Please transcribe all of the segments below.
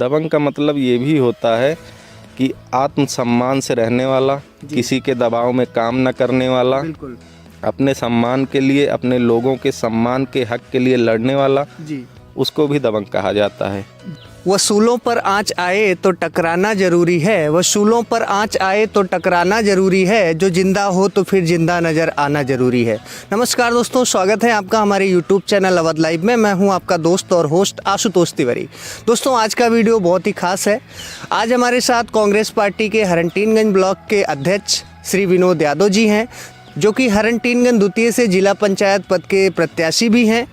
दबंग का मतलब ये भी होता है कि आत्मसम्मान से रहने वाला, किसी के दबाव में काम न करने वाला, बिल्कुल अपने सम्मान के लिए, अपने लोगों के सम्मान के हक के लिए लड़ने वाला, जी। उसको भी दबंग कहा जाता है। वसूलों पर आँच आए तो टकराना जरूरी है, वसूलों पर आँच आए तो टकराना जरूरी है, जो जिंदा हो तो फिर जिंदा नजर आना जरूरी है। नमस्कार दोस्तों, स्वागत है आपका हमारे यूट्यूब चैनल अवध लाइव में। मैं हूं आपका दोस्त और होस्ट आशुतोष तिवारी। दोस्तों, आज का वीडियो बहुत ही खास है। आज हमारे साथ कांग्रेस पार्टी के हरनटीनगंज ब्लॉक के अध्यक्ष श्री विनोद यादव जी हैं, जो कि हरनटीनगंज द्वितीय से जिला पंचायत पद के प्रत्याशी भी हैं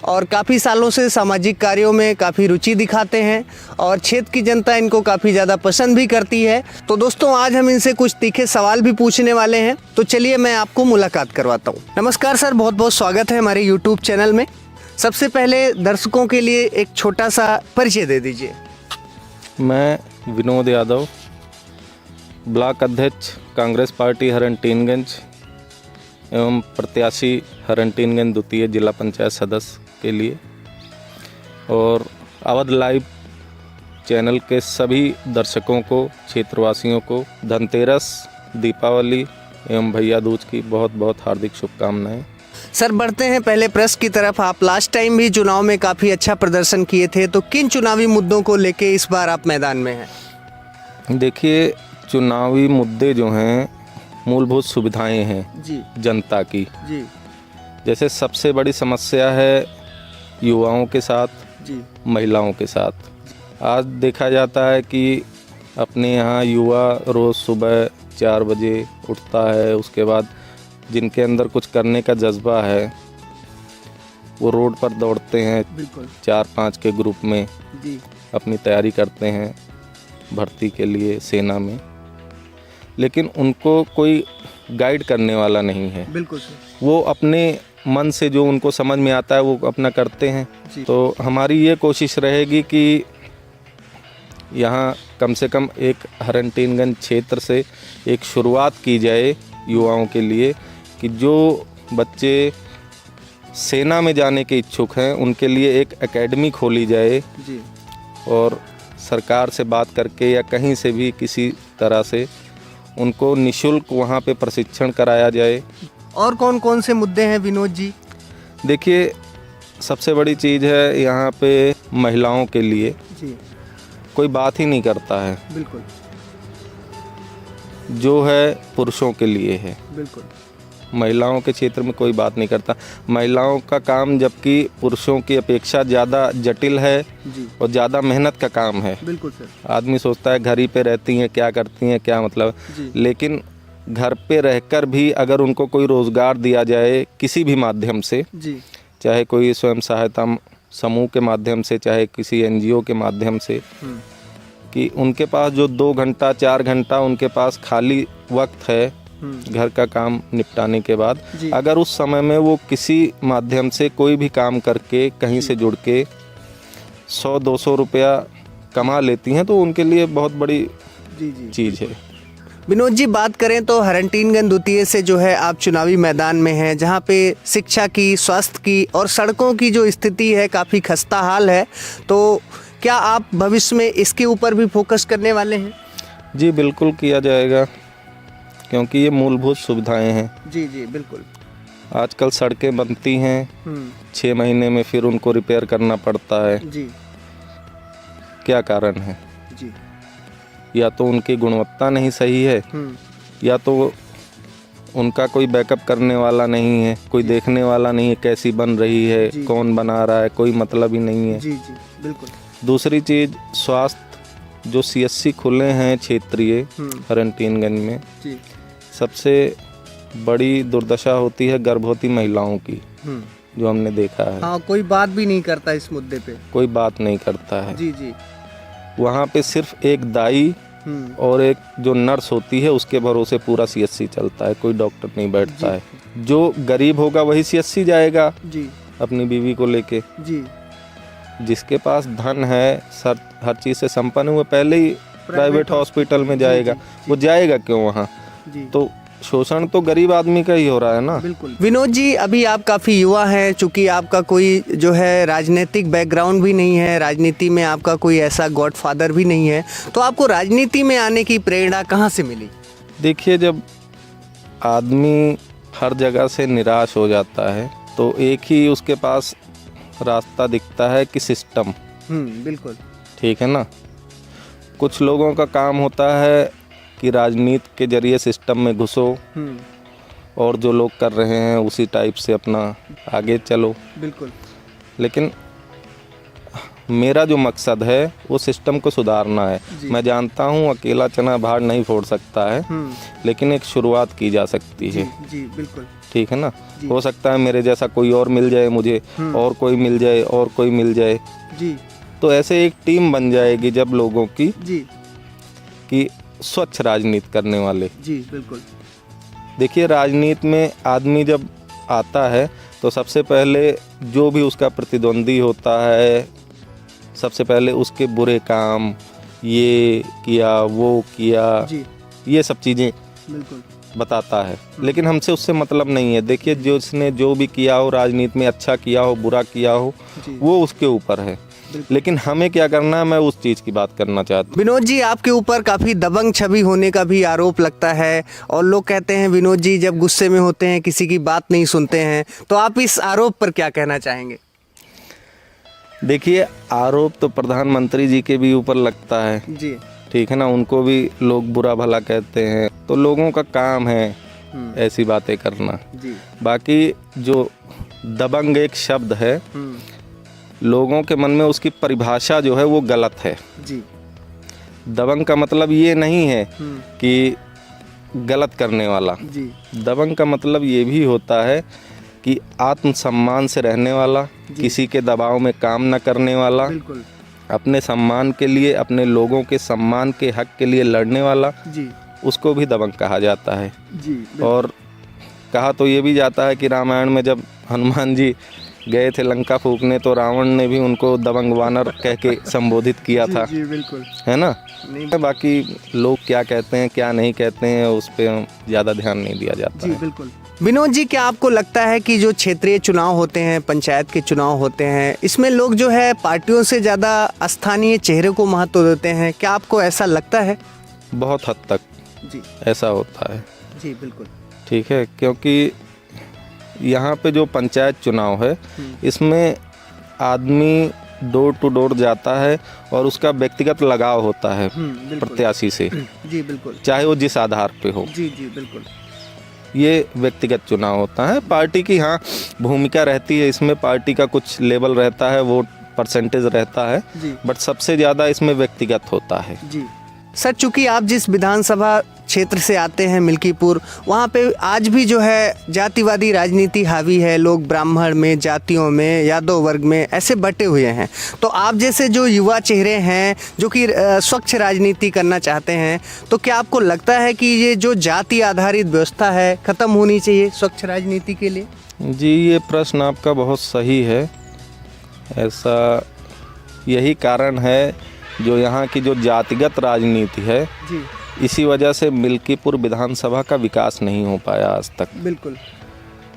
और काफ़ी सालों से सामाजिक कार्यों में काफ़ी रुचि दिखाते हैं और क्षेत्र की जनता इनको काफ़ी ज़्यादा पसंद भी करती है। तो दोस्तों, आज हम इनसे कुछ तीखे सवाल भी पूछने वाले हैं, तो चलिए मैं आपको मुलाकात करवाता हूँ। नमस्कार सर, बहुत बहुत स्वागत है हमारे यूट्यूब चैनल में। सबसे पहले दर्शकों के लिए एक छोटा सा परिचय दे दीजिए। मैं विनोद यादव, ब्लॉक अध्यक्ष कांग्रेस पार्टी हरनटीनगंज एवं प्रत्याशी हरनटीनगंज द्वितीय जिला पंचायत सदस्य के लिए, और अवध लाइव चैनल के सभी दर्शकों को, क्षेत्रवासियों को धनतेरस, दीपावली एवं भैया दूज की बहुत बहुत हार्दिक शुभकामनाएं। सर, बढ़ते हैं पहले प्रश्न की तरफ। आप लास्ट टाइम भी चुनाव में काफ़ी अच्छा प्रदर्शन किए थे, तो किन चुनावी मुद्दों को लेके इस बार आप मैदान में हैं? देखिए, चुनावी मुद्दे जो हैं मूलभूत सुविधाएं हैं जी जनता की। जी जैसे सबसे बड़ी समस्या है युवाओं के साथ, जी महिलाओं के साथ। आज देखा जाता है कि अपने यहाँ युवा रोज़ सुबह 4 बजे उठता है, उसके बाद जिनके अंदर कुछ करने का जज्बा है वो रोड पर दौड़ते हैं, बिल्कुल 4-5 के ग्रुप में जी अपनी तैयारी करते हैं भर्ती के लिए सेना में, लेकिन उनको कोई गाइड करने वाला नहीं है। बिल्कुल सर। वो अपने मन से जो उनको समझ में आता है वो अपना करते हैं। तो हमारी ये कोशिश रहेगी कि यहाँ कम से कम एक हरनटीनगंज क्षेत्र से एक शुरुआत की जाए युवाओं के लिए, कि जो बच्चे सेना में जाने के इच्छुक हैं उनके लिए एक एकेडमी खोली जाए जी। और सरकार से बात करके या कहीं से भी किसी तरह से उनको निःशुल्क वहाँ पे प्रशिक्षण कराया जाए। और कौन कौन से मुद्दे हैं विनोद जी? देखिए, सबसे बड़ी चीज़ है यहाँ पे महिलाओं के लिए जी कोई बात ही नहीं करता है, बिल्कुल जो है पुरुषों के लिए है। बिल्कुल महिलाओं के क्षेत्र में कोई बात नहीं करता। महिलाओं का काम जबकि पुरुषों की अपेक्षा ज़्यादा जटिल है जी। और ज़्यादा मेहनत का काम है। बिल्कुल सर। आदमी सोचता है घर ही पे रहती हैं, क्या करती हैं, क्या मतलब, लेकिन घर पे रहकर भी अगर उनको कोई रोज़गार दिया जाए किसी भी माध्यम से जी, चाहे कोई स्वयं सहायता समूह के माध्यम से, चाहे किसी NGO के माध्यम से, कि उनके पास जो 2 घंटा 4 घंटा उनके पास खाली वक्त है घर का काम निपटाने के बाद, अगर उस समय में वो किसी माध्यम से कोई भी काम करके कहीं से जुड़ के 100-200 रुपया कमा लेती हैं तो उनके लिए बहुत बड़ी चीज़ है। विनोद जी, बात करें तो हरनटीनगंज द्वितीय से जो है आप चुनावी मैदान में हैं, जहां पे शिक्षा की, स्वास्थ्य की और सड़कों की जो स्थिति है काफ़ी खस्ता हाल है, तो क्या आप भविष्य में इसके ऊपर भी फोकस करने वाले हैं? जी बिल्कुल किया जाएगा, क्योंकि ये मूलभूत सुविधाएं हैं। जी जी बिल्कुल। आजकल सड़कें बनती हैं 6 महीने में, फिर उनको रिपेयर करना पड़ता है जी। क्या कारण है? जी। या तो उनकी गुणवत्ता नहीं सही है, या तो उनका कोई बैकअप करने वाला नहीं है, कोई देखने वाला नहीं है कैसी बन रही है, कौन बना रहा है, कोई मतलब ही नहीं है। जी जी बिल्कुल। दूसरी चीज़, स्वास्थ्य जो CSC खुले हैं क्षेत्रीय हरनटीनगंज में, सबसे बड़ी दुर्दशा होती है गर्भवती महिलाओं की, जो हमने देखा है। हाँ, कोई बात भी नहीं करता इस मुद्दे पे। कोई बात नहीं करता है। जी जी। वहाँ पे सिर्फ एक दाई और एक जो नर्स होती है उसके भरोसे पूरा CSC चलता है, कोई डॉक्टर नहीं बैठता है। जो गरीब होगा वही CSC जाएगा जी अपनी बीवी को लेके जी। जिसके पास धन है, हर चीज़ से संपन्न हुआ, पहले ही प्राइवेट हॉस्पिटल में जाएगा। वो जाएगा क्यों वहाँ? तो शोषण तो गरीब आदमी का ही हो रहा है ना। बिल्कुल। विनोद जी, अभी आप काफ़ी युवा हैं, चूँकि आपका कोई जो है राजनीतिक बैकग्राउंड भी नहीं है, राजनीति में आपका कोई ऐसा गॉडफादर भी नहीं है, तो आपको राजनीति में आने की प्रेरणा कहाँ से मिली? देखिए, जब आदमी हर जगह से निराश हो जाता है तो एक ही उसके पास रास्ता दिखता है कि सिस्टम। बिल्कुल। ठीक है ना। कुछ लोगों का काम होता है कि राजनीति के जरिए सिस्टम में घुसो और जो लोग कर रहे हैं उसी टाइप से अपना आगे चलो। बिल्कुल। लेकिन मेरा जो मकसद है वो सिस्टम को सुधारना है। मैं जानता हूँ अकेला चना भार नहीं फोड़ सकता है, लेकिन एक शुरुआत की जा सकती है। जी बिल्कुल। ठीक है ना। हो सकता है मेरे जैसा कोई और मिल जाए मुझे, और कोई मिल जाए, और कोई मिल जाए जी। तो ऐसे एक टीम बन जाएगी जब लोगों की जी। कि स्वच्छ राजनीति करने वाले। जी बिल्कुल। देखिए, राजनीति में आदमी जब आता है तो सबसे पहले जो भी उसका प्रतिद्वंदी होता है, सबसे पहले उसके बुरे काम, ये किया वो किया, ये सब चीज़ें बिल्कुल बताता है। लेकिन हमसे उससे मतलब नहीं है। देखिए, जो उसने जो भी किया हो राजनीति में, अच्छा किया हो बुरा किया हो, वो उसके ऊपर है। लेकिन हमें क्या करना है, मैं उस चीज़ की बात करना चाहता हूँ। विनोद जी, आपके ऊपर काफ़ी दबंग छवि होने का भी आरोप लगता है और लोग कहते हैं विनोद जी जब गुस्से में होते हैं किसी की बात नहीं सुनते हैं, तो आप इस आरोप पर क्या कहना चाहेंगे? देखिए, आरोप तो प्रधानमंत्री जी के भी ऊपर लगता है जी। ठीक है ना। उनको भी लोग बुरा भला कहते हैं, तो लोगों का काम है ऐसी बातें करना। जी। बाकी जो दबंग एक शब्द है, लोगों के मन में उसकी परिभाषा जो है वो गलत है। जी। दबंग का मतलब ये नहीं है कि गलत करने वाला। जी। दबंग का मतलब ये भी होता है कि आत्मसम्मान से रहने वाला, किसी के दबाव में काम न करने वाला, बिल्कुल। अपने सम्मान के लिए, अपने लोगों के सम्मान के हक के लिए लड़ने वाला, जी। उसको भी दबंग कहा जाता है। जी। और कहा तो ये भी जाता है कि रामायण में जब हनुमान जी गए थे लंका फूकने तो रावण ने भी उनको दबंग वानर कह के संबोधित किया था। जी बिल्कुल। है ना। बाकी लोग क्या कहते हैं क्या नहीं कहते हैं उस पर ज़्यादा ध्यान नहीं दिया जाता जी है। बिल्कुल। विनोद जी, क्या आपको लगता है कि जो क्षेत्रीय चुनाव होते हैं, पंचायत के चुनाव होते हैं, इसमें लोग जो है पार्टियों से ज़्यादा स्थानीय चेहरे को महत्व देते हैं? क्या आपको ऐसा लगता है? बहुत हद तक जी ऐसा होता है। जी बिल्कुल। ठीक है, क्योंकि यहाँ पे जो पंचायत चुनाव है इसमें आदमी डोर टू डोर जाता है और उसका व्यक्तिगत लगाव होता है प्रत्याशी से। जी बिल्कुल। चाहे वो जिस आधार पे हो। जी जी बिल्कुल। ये व्यक्तिगत चुनाव होता है। पार्टी की हाँ भूमिका रहती है इसमें, पार्टी का कुछ लेवल रहता है, वोट परसेंटेज रहता है, बट सबसे ज़्यादा इसमें व्यक्तिगत होता है। जी सर, चूँकि आप जिस विधानसभा क्षेत्र से आते हैं मिल्कीपुर, वहाँ पे आज भी जो है जातिवादी राजनीति हावी है। लोग ब्राह्मण में, जातियों में, यादव वर्ग में ऐसे बटे हुए हैं। तो आप जैसे जो युवा चेहरे हैं जो कि स्वच्छ राजनीति करना चाहते हैं, तो क्या आपको लगता है कि ये जो जाति आधारित व्यवस्था है ख़त्म होनी चाहिए स्वच्छ राजनीति के लिए? जी, ये प्रश्न आपका बहुत सही है। ऐसा यही कारण है जो यहाँ की जो जातिगत राजनीति है जी, इसी वजह से मिल्कीपुर विधानसभा का विकास नहीं हो पाया आज तक। बिल्कुल।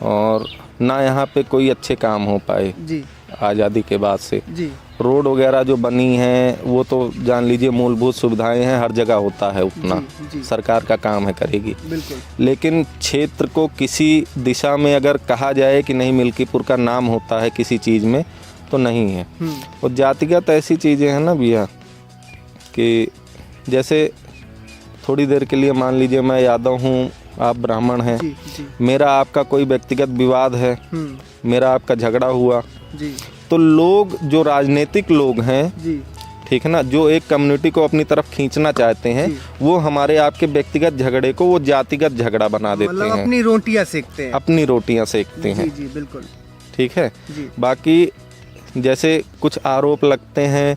और ना यहाँ पे कोई अच्छे काम हो पाए जी आज़ादी के बाद से। जी। रोड वगैरह जो बनी हैं वो तो जान लीजिए मूलभूत सुविधाएं हैं, हर जगह होता है उतना। जी। सरकार का काम है, करेगी। बिल्कुल। लेकिन क्षेत्र को किसी दिशा में अगर कहा जाए कि नहीं मिल्कीपुर का नाम होता है किसी चीज़ में, तो नहीं है। और जातिगत ऐसी चीज़ें हैं ना भैया कि जैसे थोड़ी देर के लिए मान लीजिए मैं यादव हूँ, आप ब्राह्मण हैं, जी, जी। मेरा आपका कोई व्यक्तिगत विवाद है, मेरा आपका झगड़ा हुआ, जी। तो लोग जो राजनीतिक लोग हैं, जी। ठीक है ना, जो एक कम्युनिटी को अपनी तरफ खींचना चाहते हैं, वो हमारे आपके व्यक्तिगत झगड़े को वो जातिगत झगड़ा बना देते मतलब हैं। अपनी रोटियां सेकते हैं। अपनी रोटियां सेकते हैं। जी बिल्कुल। ठीक है। जी। बाकी जैसे कुछ आरोप लगते हैं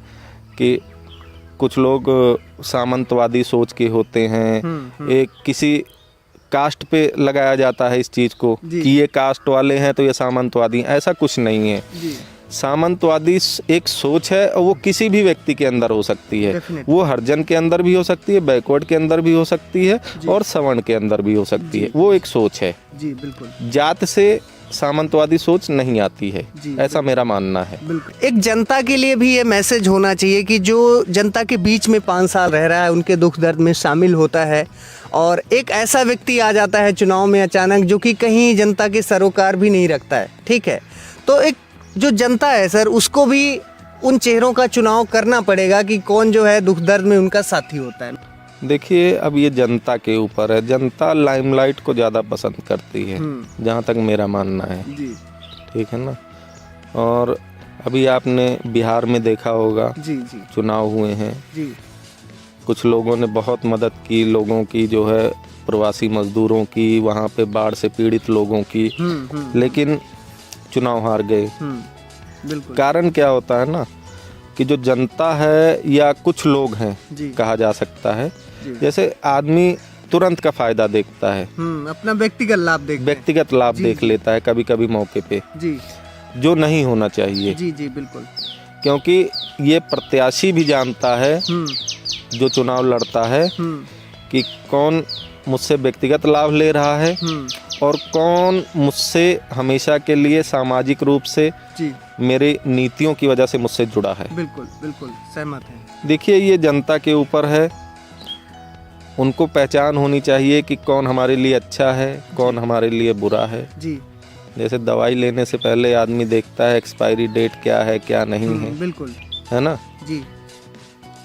कि कुछ लोग सामंतवादी सोच के होते हैं, एक किसी कास्ट पे लगाया जाता है इस चीज़ को कि ये कास्ट वाले हैं तो ये सामंतवादी हैं। ऐसा कुछ नहीं है। जी। सामंतवादी एक सोच है और वो किसी भी व्यक्ति के अंदर हो सकती है। Definitely. वो हरिजन के अंदर भी हो सकती है, बैकवर्ड के अंदर भी हो सकती है और सवर्ण के अंदर भी हो सकती है। वो एक सोच है। जी बिल्कुल। जात से सामंतवादी सोच नहीं आती है, ऐसा मेरा मानना है। बिल्कुल। एक जनता के लिए भी ये मैसेज होना चाहिए कि जो जनता के बीच में 5 साल रह रहा है, उनके दुख दर्द में शामिल होता है, और एक ऐसा व्यक्ति आ जाता है चुनाव में अचानक जो कि कहीं जनता के सरोकार भी नहीं रखता है, ठीक है। तो एक जो जनता है सर, उसको भी उन चेहरों का चुनाव करना पड़ेगा कि कौन जो है दुख दर्द में उनका साथी होता है। देखिए, अब ये जनता के ऊपर है। जनता लाइमलाइट को ज़्यादा पसंद करती है, जहाँ तक मेरा मानना है। जी ठीक है ना। और अभी आपने बिहार में देखा होगा, जी जी चुनाव हुए हैं, जी कुछ लोगों ने बहुत मदद की, लोगों की जो है प्रवासी मजदूरों की, वहाँ पे बाढ़ से पीड़ित लोगों की, लेकिन चुनाव हार गए। बिल्कुल। कारण क्या होता है ना, कि जो जनता है या कुछ लोग हैं, कहा जा सकता है, जैसे आदमी तुरंत का फायदा देखता है, अपना व्यक्तिगत लाभ देख लेता है कभी कभी मौके पे, जी जो नहीं होना चाहिए। जी जी बिल्कुल। क्योंकि ये प्रत्याशी भी जानता है जो चुनाव लड़ता है कि कौन मुझसे व्यक्तिगत लाभ ले रहा है और कौन मुझसे हमेशा के लिए सामाजिक रूप से मेरे नीतियों की वजह से मुझसे जुड़ा है। बिल्कुल बिल्कुल सहमत है। देखिए, ये जनता के ऊपर है, उनको पहचान होनी चाहिए कि कौन हमारे लिए अच्छा है, कौन हमारे लिए बुरा है। जी। जैसे दवाई लेने से पहले आदमी देखता है एक्सपायरी डेट क्या है, क्या नहीं है, बिल्कुल, है ना। जी।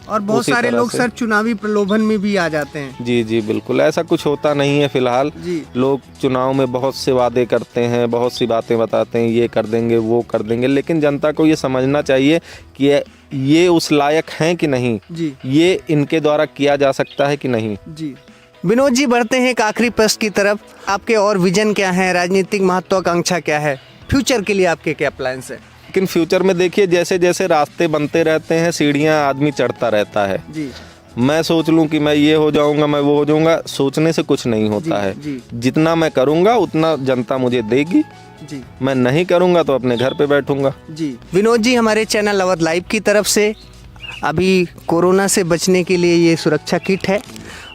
और बहुत सारे लोग सर चुनावी प्रलोभन में भी आ जाते हैं। जी जी बिल्कुल, ऐसा कुछ होता नहीं है फिलहाल। लोग चुनाव में बहुत से वादे करते हैं, बहुत सी बातें बताते हैं, ये कर देंगे वो कर देंगे, लेकिन जनता को ये समझना चाहिए कि ये उस लायक हैं कि नहीं, ये इनके द्वारा किया जा सकता है कि नहीं। जी। विनोद जी, बढ़ते हैं एक आखिरी प्रश्न की तरफ। आपके और विजन क्या है, राजनीतिक महत्वाकांक्षा क्या है, फ्यूचर के लिए आपके क्या प्लान्स है? लेकिन फ्यूचर में देखिए, जैसे जैसे रास्ते बनते रहते हैं, सीढ़ियां आदमी चढ़ता रहता है। जी। मैं सोच लूं कि मैं ये हो जाऊंगा, मैं वो हो जाऊंगा, सोचने से कुछ नहीं होता है। जितना मैं करूंगा उतना जनता मुझे देगी। जी। मैं नहीं करूंगा तो अपने घर पे बैठूंगा। जी। विनोद जी, हमारे चैनल अवध लाइव की तरफ से अभी कोरोना से बचने के लिए ये सुरक्षा किट है,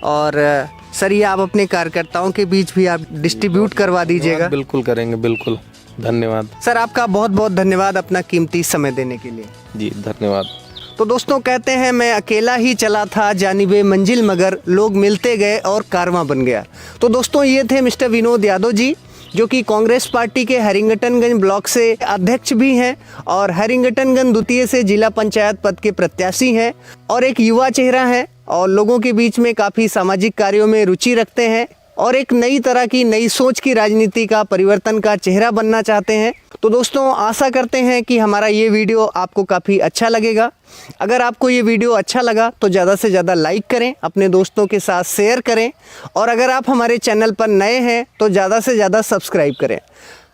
और सर ये आप अपने कार्यकर्ताओं के बीच भी आप डिस्ट्रीब्यूट करवा दीजिएगा। बिल्कुल करेंगे, बिल्कुल। धन्यवाद सर, आपका बहुत बहुत धन्यवाद अपना कीमती समय देने के लिए। जी धन्यवाद। तो दोस्तों, कहते हैं मैं अकेला ही चला था जानिबे मंजिल, मगर लोग मिलते गए और कारवां बन गया। तो दोस्तों, ये थे मिस्टर विनोद यादव जी, जो कि कांग्रेस पार्टी के हैरिंगटनगंज ब्लॉक से अध्यक्ष भी हैं और हैरिंगटनगंज द्वितीय से जिला पंचायत पद के प्रत्याशी हैं, और एक युवा चेहरा है और लोगों के बीच में काफ़ी सामाजिक कार्यों में रुचि रखते हैं, और एक नई तरह की नई सोच की राजनीति का परिवर्तन का चेहरा बनना चाहते हैं। तो दोस्तों, आशा करते हैं कि हमारा ये वीडियो आपको काफ़ी अच्छा लगेगा। अगर आपको ये वीडियो अच्छा लगा तो ज़्यादा से ज़्यादा लाइक करें, अपने दोस्तों के साथ शेयर करें, और अगर आप हमारे चैनल पर नए हैं तो ज़्यादा से ज़्यादा सब्सक्राइब करें।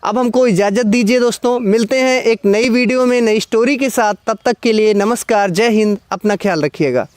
अब हमको इजाज़त दीजिए दोस्तों, मिलते हैं एक नई वीडियो में नई स्टोरी के साथ। तब तक के लिए नमस्कार, जय हिंद, अपना ख्याल रखिएगा।